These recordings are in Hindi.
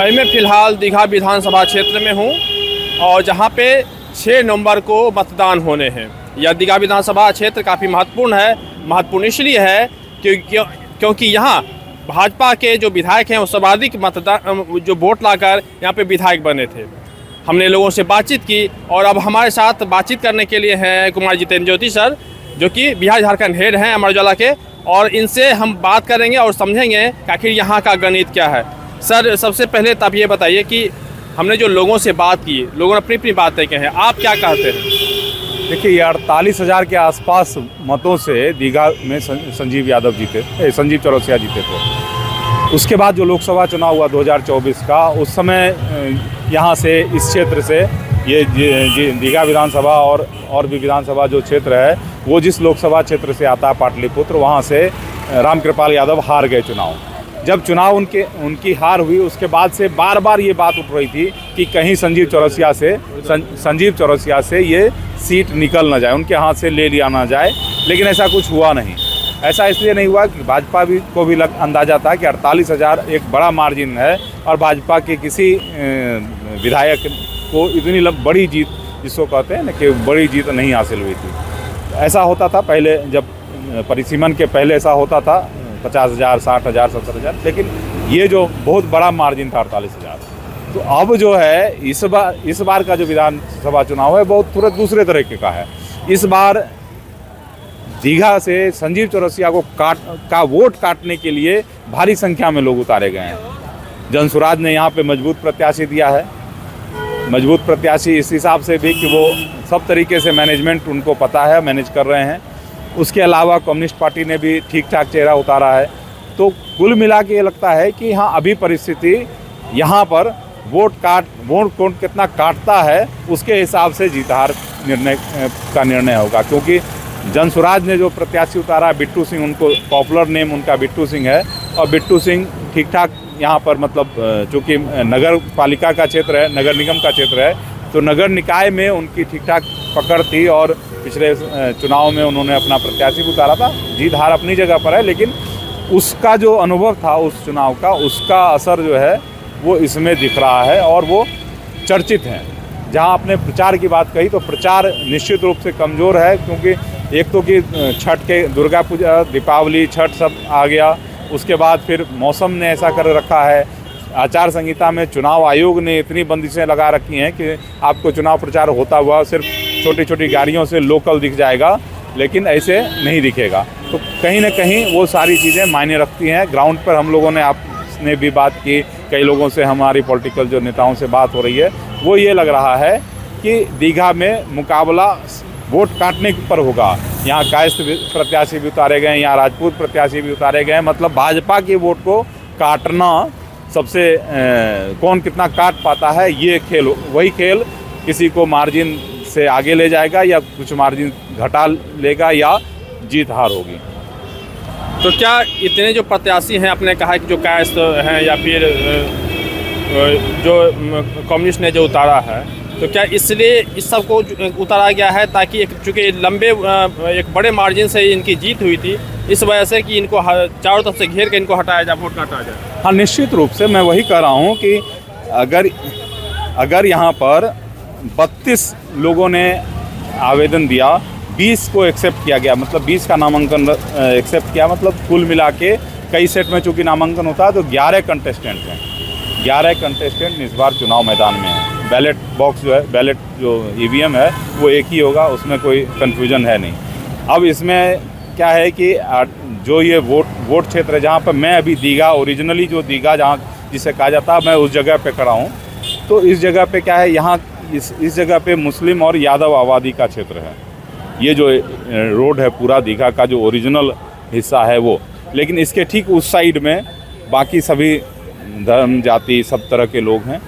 अभी मैं फ़िलहाल दीघा विधानसभा क्षेत्र में हूँ और जहाँ पे 6 नवंबर को मतदान होने हैं। यह दीघा विधानसभा क्षेत्र काफ़ी महत्वपूर्ण है। महत्वपूर्ण इसलिए है क्योंकि यहाँ भाजपा के जो विधायक हैं वो सर्वाधिक मतदान जो वोट लाकर यहाँ पे विधायक बने थे। हमने लोगों से बातचीत की और अब हमारे साथ बातचीत करने के लिए हैं कुमार जितेंद्र ज्योति सर, जो कि बिहार झारखंड हेड हैं अमर उजाला के, और इनसे हम बात करेंगे और समझेंगे कि आखिर यहाँ का गणित क्या है। सर, सबसे पहले तब ये बताइए कि हमने जो लोगों से बात की, लोगों ने अपनी अपनी बातें कही हैं, आप क्या कहते हैं? देखिए, ये 48,000 के आसपास मतों से दीघा में संजीव यादव जीते, संजीव चौरसिया जीते थे। उसके बाद जो लोकसभा चुनाव हुआ 2024 का, उस समय यहाँ से इस क्षेत्र से ये दीघा विधानसभा और भी विधानसभा जो क्षेत्र है वो जिस लोकसभा क्षेत्र से आता है पाटलिपुत्र, वहाँ से रामकृपाल यादव हार गए चुनाव। जब चुनाव उनकी हार हुई, उसके बाद से बार बार ये बात उठ रही थी कि कहीं संजीव चौरसिया से ये सीट निकल ना जाए, उनके हाथ से ले लिया ना जाए, लेकिन ऐसा कुछ हुआ नहीं। ऐसा इसलिए नहीं हुआ कि भाजपा को भी अंदाजा था कि 48,000 एक बड़ा मार्जिन है और भाजपा के किसी विधायक को इतनी बड़ी जीत, जिसको कहते हैं ना कि बड़ी जीत, नहीं हासिल हुई थी। ऐसा होता था पहले, जब परिसीमन के पहले ऐसा होता था 50,000, 60,000, 70,000, लेकिन ये जो बहुत बड़ा मार्जिन था 48,000। तो अब जो है इस बार का जो विधानसभा चुनाव है बहुत तुरंत दूसरे तरीके का है। इस बार दीघा से संजीव चौरसिया को वोट काटने के लिए भारी संख्या में लोग उतारे गए हैं। जनसुराज ने यहाँ पे मजबूत प्रत्याशी दिया है, मजबूत प्रत्याशी इस हिसाब से भी कि वो सब तरीके से मैनेजमेंट उनको पता है, मैनेज कर रहे हैं। उसके अलावा कम्युनिस्ट पार्टी ने भी ठीक ठाक चेहरा उतारा है। तो कुल मिला के ये लगता है कि हाँ, अभी परिस्थिति यहाँ पर वोट कौन कितना काटता है उसके हिसाब से जीत हार का निर्णय होगा। क्योंकि जनसुराज ने जो प्रत्याशी उतारा बिट्टू सिंह, उनको पॉपुलर नेम उनका बिट्टू सिंह है, और बिट्टू सिंह ठीक ठाक यहाँ पर, मतलब चूँकि नगर पालिका का क्षेत्र है, नगर निगम का क्षेत्र है, तो नगर निकाय में उनकी ठीक ठाक पकड़ थी और पिछले चुनाव में उन्होंने अपना प्रत्याशी भी उतारा था। जीत हार अपनी जगह पर है, लेकिन उसका जो अनुभव था उस चुनाव का, उसका असर जो है वो इसमें दिख रहा है और वो चर्चित हैं। जहाँ आपने प्रचार की बात कही, तो प्रचार निश्चित रूप से कमज़ोर है, क्योंकि एक तो कि छठ के दुर्गा पूजा, दीपावली, छठ सब आ गया, उसके बाद फिर मौसम ने ऐसा कर रखा है, आचार संहिता में चुनाव आयोग ने इतनी बंदिशें लगा रखी हैं कि आपको चुनाव प्रचार होता हुआ सिर्फ छोटी छोटी गाड़ियों से लोकल दिख जाएगा, लेकिन ऐसे नहीं दिखेगा। तो कहीं ना कहीं वो सारी चीज़ें मायने रखती हैं। ग्राउंड पर हम लोगों ने, आपने भी बात की, कई लोगों से, हमारी पॉलिटिकल जो नेताओं से बात हो रही है, वो ये लग रहा है कि दीघा में मुकाबला वोट काटने पर होगा। यहाँ कायस्थ प्रत्याशी भी उतारे गए, यहाँ राजपूत प्रत्याशी भी उतारे गए, मतलब भाजपा के वोट को काटना, सबसे कौन कितना काट पाता है, ये खेल, वही खेल किसी को मार्जिन से आगे ले जाएगा या कुछ मार्जिन घटा लेगा या जीत हार होगी। तो क्या इतने जो प्रत्याशी हैं, आपने कहा कि जो कायस्थ हैं या फिर जो कम्युनिस्ट ने जो उतारा है, तो क्या इसलिए इस सब को उतारा गया है ताकि चूँकि लंबे एक बड़े मार्जिन से इनकी जीत हुई थी, इस वजह से कि इनको चारों तरफ से घेर के इनको हटाया जाए, वोट काटा जाए? हाँ, निश्चित रूप से मैं वही कह रहा हूँ कि अगर यहाँ पर 32 लोगों ने आवेदन दिया, 20 को एक्सेप्ट किया गया, मतलब 20 का नामांकन एक्सेप्ट किया, मतलब कुल मिला के कई सेट में चूँकि नामांकन होता है तो 11 कंटेस्टेंट हैं। 11 कंटेस्टेंट इस बार चुनाव मैदान में हैं। बैलेट बॉक्स जो है, बैलेट जो ईवीएम है वो एक ही होगा, उसमें कोई कन्फ्यूजन है नहीं। अब इसमें क्या है कि जो ये वोट क्षेत्र है, जहाँ पर मैं अभी दीघा, ओरिजिनली जो दीघा जहाँ जिसे कहा जाता है, मैं उस जगह पे खड़ा हूँ। तो इस जगह पे क्या है, यहाँ इस जगह पे मुस्लिम और यादव आबादी का क्षेत्र है। ये जो रोड है पूरा दीघा का जो ओरिजिनल हिस्सा है वो, लेकिन इसके ठीक उस साइड में बाकी सभी धर्म, जाति, सब तरह के लोग हैं।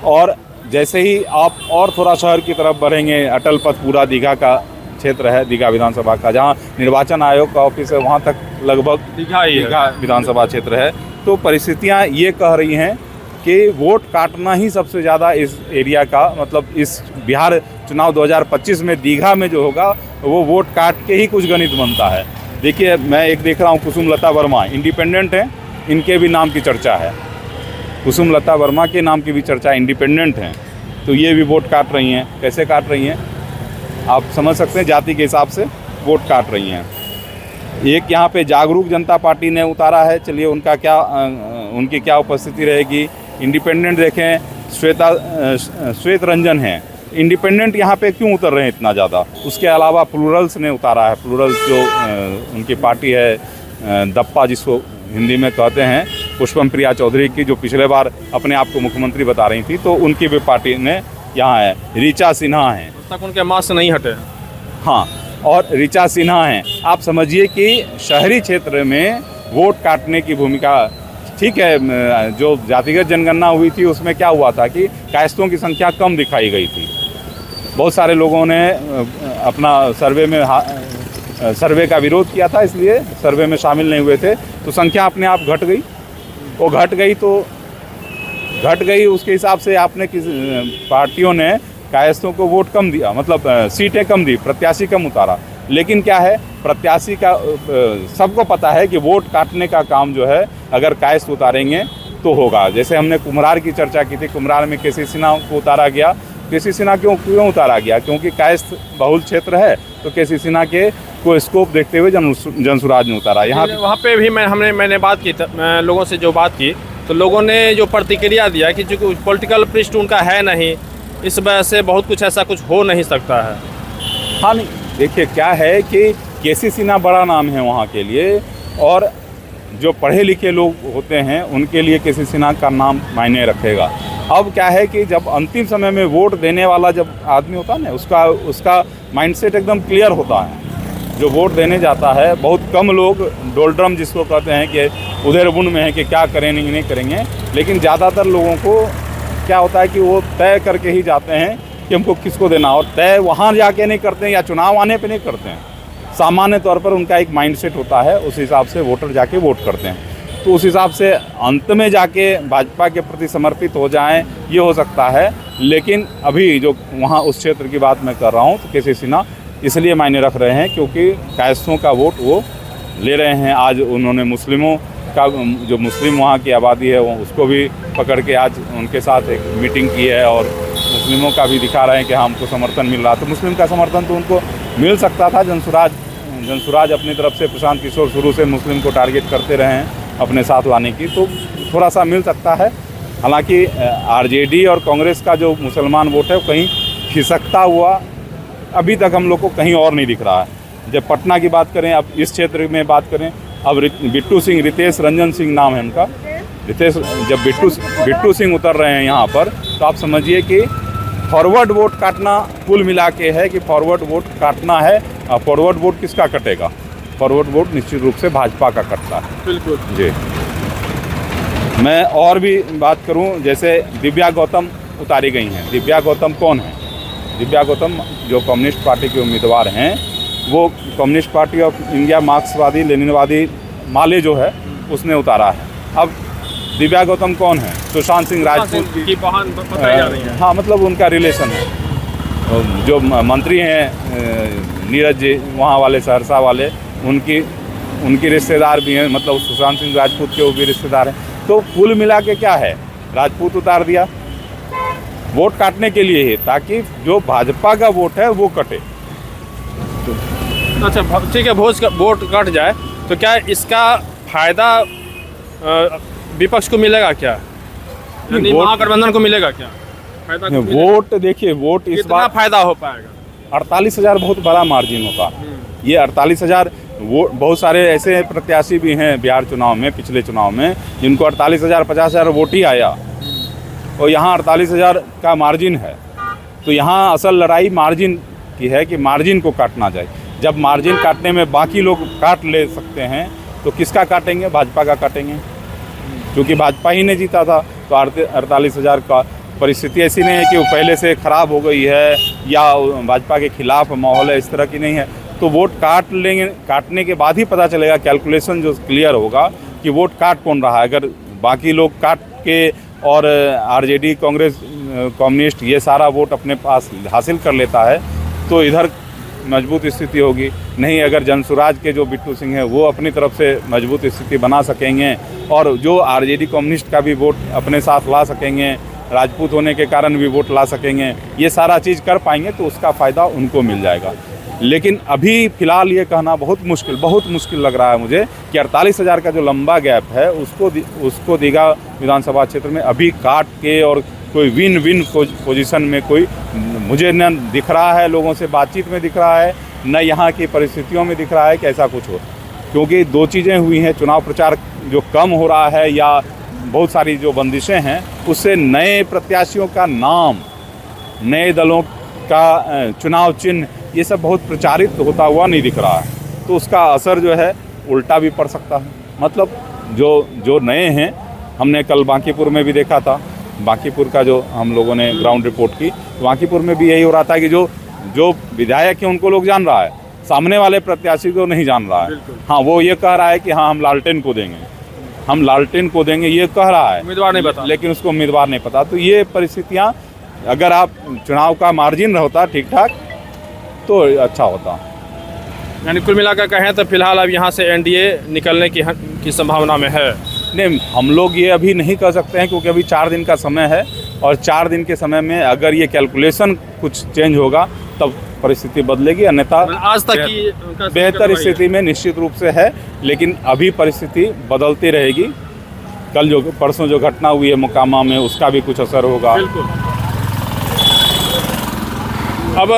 और जैसे ही आप और थोड़ा शहर की तरफ बढ़ेंगे, अटल पथ पूरा दीघा का क्षेत्र है, दीघा विधानसभा का, जहाँ निर्वाचन आयोग का ऑफिस है, वहाँ तक लगभग दीघा विधानसभा क्षेत्र है। तो परिस्थितियाँ ये कह रही हैं कि वोट काटना ही सबसे ज़्यादा इस एरिया का, मतलब इस बिहार चुनाव 2025 में दीघा में जो होगा वो वोट काट के ही कुछ गणित बनता है। देखिए, मैं एक देख रहा हूँ, कुसुमलता वर्मा इंडिपेंडेंट हैं, इनके भी नाम की चर्चा है। कुसुमलता वर्मा के नाम की भी चर्चा इंडिपेंडेंट हैं, तो ये भी वोट काट रही हैं। कैसे काट रही हैं आप समझ सकते हैं, जाति के हिसाब से वोट काट रही हैं। एक यहाँ पे जागरूक जनता पार्टी ने उतारा है, चलिए उनका क्या उनकी क्या उपस्थिति रहेगी। इंडिपेंडेंट देखें, श्वेत रंजन हैं। इंडिपेंडेंट यहाँ पे क्यों उतर रहे हैं इतना ज़्यादा? उसके अलावा प्लूरल्स ने उतारा है। प्लूरल्स जो उनकी पार्टी है, दप्पा जिसको हिंदी में कहते हैं, पुष्पम प्रिया चौधरी की, जो पिछले बार अपने आप को मुख्यमंत्री बता रही थी, तो उनकी भी पार्टी ने यहाँ है। ऋचा सिन्हा हैं, तक उनके मास्क नहीं हटे। हाँ, और ऋचा सिन्हा हैं। आप समझिए कि शहरी क्षेत्र में वोट काटने की भूमिका, ठीक है, जो जातिगत जनगणना हुई थी उसमें क्या हुआ था कि कायस्तों की संख्या कम दिखाई गई थी। बहुत सारे लोगों ने अपना सर्वे का विरोध किया था, इसलिए सर्वे में शामिल नहीं हुए थे, तो संख्या अपने आप घट गई। वो घट गई उसके हिसाब से आपने किस पार्टियों ने कायस्तों को वोट कम दिया, मतलब सीटें कम दी, प्रत्याशी कम उतारा। लेकिन क्या है, प्रत्याशी का सबको पता है कि वोट काटने का काम जो है अगर कायस्थ उतारेंगे तो होगा। जैसे हमने कुम्हरार की चर्चा की थी, कुम्हरार में केसी सिन्हा को उतारा गया। केसी सिन्हा क्यों उतारा गया? क्योंकि कायस्थ बहुल क्षेत्र है, तो केसी सिन्हा के को स्कोप देखते हुए जनसुराज ने उतारा। यहाँ वहाँ पे भी मैंने बात की, लोगों से जो बात की, तो लोगों ने जो प्रतिक्रिया दिया कि जो पॉलिटिकल पृष्ठभूमि उनका है नहीं, इस वजह से बहुत कुछ ऐसा कुछ हो नहीं सकता है। हाँ, नहीं, देखिए क्या है कि केसी सिन्हा बड़ा नाम है वहाँ के लिए, और जो पढ़े लिखे लोग होते हैं उनके लिए केसी सिन्हा का नाम मायने रखेगा। अब क्या है कि जब अंतिम समय में वोट देने वाला जब आदमी होता है ना, उसका माइंडसेट एकदम क्लियर होता है। जो वोट देने जाता है, बहुत कम लोग डोलड्रम जिसको कहते हैं कि उधेर बुन में है कि क्या करें नहीं करेंगे, लेकिन ज़्यादातर लोगों को क्या होता है कि वो तय करके ही जाते हैं कि हमको किसको देना, और तय वहाँ जाके नहीं करते हैं या चुनाव आने पे नहीं करते हैं। सामान्य तौर पर उनका एक माइंडसेट होता है, उस हिसाब से वोटर जाके वोट करते हैं। तो उस हिसाब से अंत में जाके भाजपा के प्रति समर्पित हो जाएं, ये हो सकता है। लेकिन अभी जो वहाँ उस क्षेत्र की बात मैं कर रहा हूँ, तो केसी सिन्हा इसलिए मायने रख रहे हैं क्योंकि कायस्थों का वोट वो ले रहे हैं। आज उन्होंने मुस्लिमों का, जो मुस्लिम वहाँ की आबादी है, वो उसको भी पकड़ के आज उनके साथ एक मीटिंग की है, और मुस्लिमों का भी दिखा रहे हैं कि हाँ हमको समर्थन मिल रहा। तो मुस्लिम का समर्थन तो उनको मिल सकता था। जनसुराज अपनी तरफ से, प्रशांत किशोर शुरू से मुस्लिम को टारगेट करते रहे हैं अपने साथ लाने की, तो थोड़ा सा मिल सकता है। हालांकि आरजेडी और कांग्रेस का जो मुसलमान वोट है वो कहीं खिसकता हुआ अभी तक हम लोग को कहीं और नहीं दिख रहा है। जब पटना की बात करें, अब इस क्षेत्र में बात करें, अब बिट्टू सिंह, रितेश रंजन सिंह नाम है उनका, रितेश, जब बिट्टू सिंह उतर रहे हैं यहाँ पर, तो आप समझिए कि फॉरवर्ड वोट काटना कुल मिला के है कि फॉरवर्ड वोट काटना है। फॉरवर्ड वोट किसका कटेगा? फॉरवर्ड वोट निश्चित रूप से भाजपा का कटता है। बिल्कुल जी। मैं और भी बात करूं, जैसे दिव्या गौतम उतारी गई हैं। दिव्या गौतम कौन है? दिव्या गौतम जो कम्युनिस्ट पार्टी के उम्मीदवार हैं, वो कम्युनिस्ट पार्टी ऑफ इंडिया, मार्क्सवादी लेनिनवादी माले जो है उसने उतारा है। अब दिव्या गौतम कौन है? सुशांत सिंह राजपूत की बहन बताई जा रही है। हाँ, मतलब उनका रिलेशन है। जो मंत्री हैं नीरज जी, वहाँ वाले सहरसा वाले, उनकी रिश्तेदार भी हैं, मतलब सुशांत सिंह राजपूत के वो भी रिश्तेदार हैं। तो कुल मिला के क्या है, राजपूत उतार दिया वोट काटने के लिए ही, ताकि जो भाजपा का वोट है वो कटे। अच्छा, ठीक है, वोट कट जाए तो क्या इसका फायदा विपक्ष को मिलेगा क्या? यानी महागठबंधन को मिलेगा क्या फायदा? वोट देखिए, वोट इस बार फायदा हो पाएगा। 48,000 बहुत बड़ा मार्जिन होगा। ये 48,000, वो बहुत सारे ऐसे प्रत्याशी भी हैं बिहार चुनाव में, पिछले चुनाव में, जिनको 48,000 50,000 वोट ही आया, और यहाँ 48,000 का मार्जिन है। तो यहाँ असल लड़ाई मार्जिन की है कि मार्जिन को काटना जाए। जब मार्जिन काटने में बाकी लोग काट ले सकते हैं, तो किसका काटेंगे? भाजपा का काटेंगे, क्योंकि भाजपा ही ने जीता था। तो 48,000 का परिस्थिति ऐसी नहीं है कि वो पहले से ख़राब हो गई है या भाजपा के खिलाफ माहौल है, इस तरह की नहीं है। तो वोट काट लेंगे, काटने के बाद ही पता चलेगा, कैलकुलेशन जो क्लियर होगा कि वोट काट कौन रहा है। अगर बाकी लोग काट के और आरजेडी, कांग्रेस, कम्युनिस्ट ये सारा वोट अपने पास हासिल कर लेता है, तो इधर मजबूत स्थिति होगी। नहीं, अगर जनसुराज के जो बिट्टू सिंह है वो अपनी तरफ से मजबूत स्थिति बना सकेंगे और जो आरजेडी कम्युनिस्ट का भी वोट अपने साथ ला सकेंगे, राजपूत होने के कारण भी वोट ला सकेंगे, ये सारा चीज़ कर पाएंगे तो उसका फ़ायदा उनको मिल जाएगा। लेकिन अभी फ़िलहाल ये कहना बहुत मुश्किल लग रहा है मुझे कि 48,000 का जो लंबा गैप है उसको दीघा विधानसभा क्षेत्र में अभी काट के और कोई विन विन पोजीशन में कोई मुझे न दिख रहा है, लोगों से बातचीत में दिख रहा है, न यहाँ की परिस्थितियों में दिख रहा है कि ऐसा कुछ हो। क्योंकि दो चीज़ें हुई हैं, चुनाव प्रचार जो कम हो रहा है या बहुत सारी जो बंदिशें हैं, उससे नए प्रत्याशियों का नाम, नए दलों का चुनाव चिन्ह, ये सब बहुत प्रचारित होता हुआ नहीं दिख रहा है। तो उसका असर जो है उल्टा भी पड़ सकता है। मतलब जो नए हैं, हमने कल बांकीपुर में भी देखा था, बांकीपुर का जो हम लोगों ने ग्राउंड रिपोर्ट की, तो बांकीपुर में भी यही हो रहा था कि जो विधायक हैं उनको लोग जान रहा है, सामने वाले प्रत्याशी को नहीं जान रहा है। हाँ, वो ये कह रहा है कि हाँ हम लालटेन को देंगे, ये कह रहा है, उम्मीदवार नहीं पता, लेकिन उसको उम्मीदवार नहीं पता। तो ये परिस्थितियाँ, अगर आप चुनाव का मार्जिन होता ठीक ठाक तो अच्छा होता। यानी कुल मिलाकर कहें तो फिलहाल अब यहाँ से एनडीए निकलने की संभावना में है। नहीं, हम लोग ये अभी नहीं कह सकते हैं क्योंकि अभी 4 दिन का समय है और 4 दिन के समय में अगर ये कैलकुलेशन कुछ चेंज होगा तब परिस्थिति बदलेगी, अन्यथा आज तक की बेहतर स्थिति में निश्चित रूप से है। लेकिन अभी परिस्थिति बदलती रहेगी। कल परसों जो घटना हुई है मोकामा में, उसका भी कुछ असर होगा। अब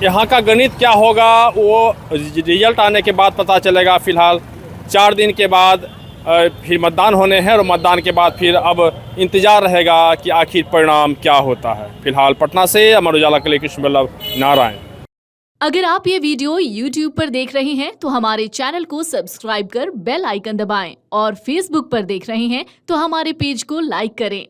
यहाँ का गणित क्या होगा वो रिजल्ट आने के बाद पता चलेगा। फिलहाल 4 दिन के बाद फिर मतदान होने हैं और मतदान के बाद फिर अब इंतज़ार रहेगा कि आखिर परिणाम क्या होता है। फिलहाल पटना से अमर उजाला के लिए कृष्ण बल्लभ नारायण। अगर आप ये वीडियो YouTube पर देख रहे हैं तो हमारे चैनल को सब्सक्राइब कर बेल आइकन दबाएं और Facebook पर देख रहे हैं तो हमारे पेज को लाइक करें।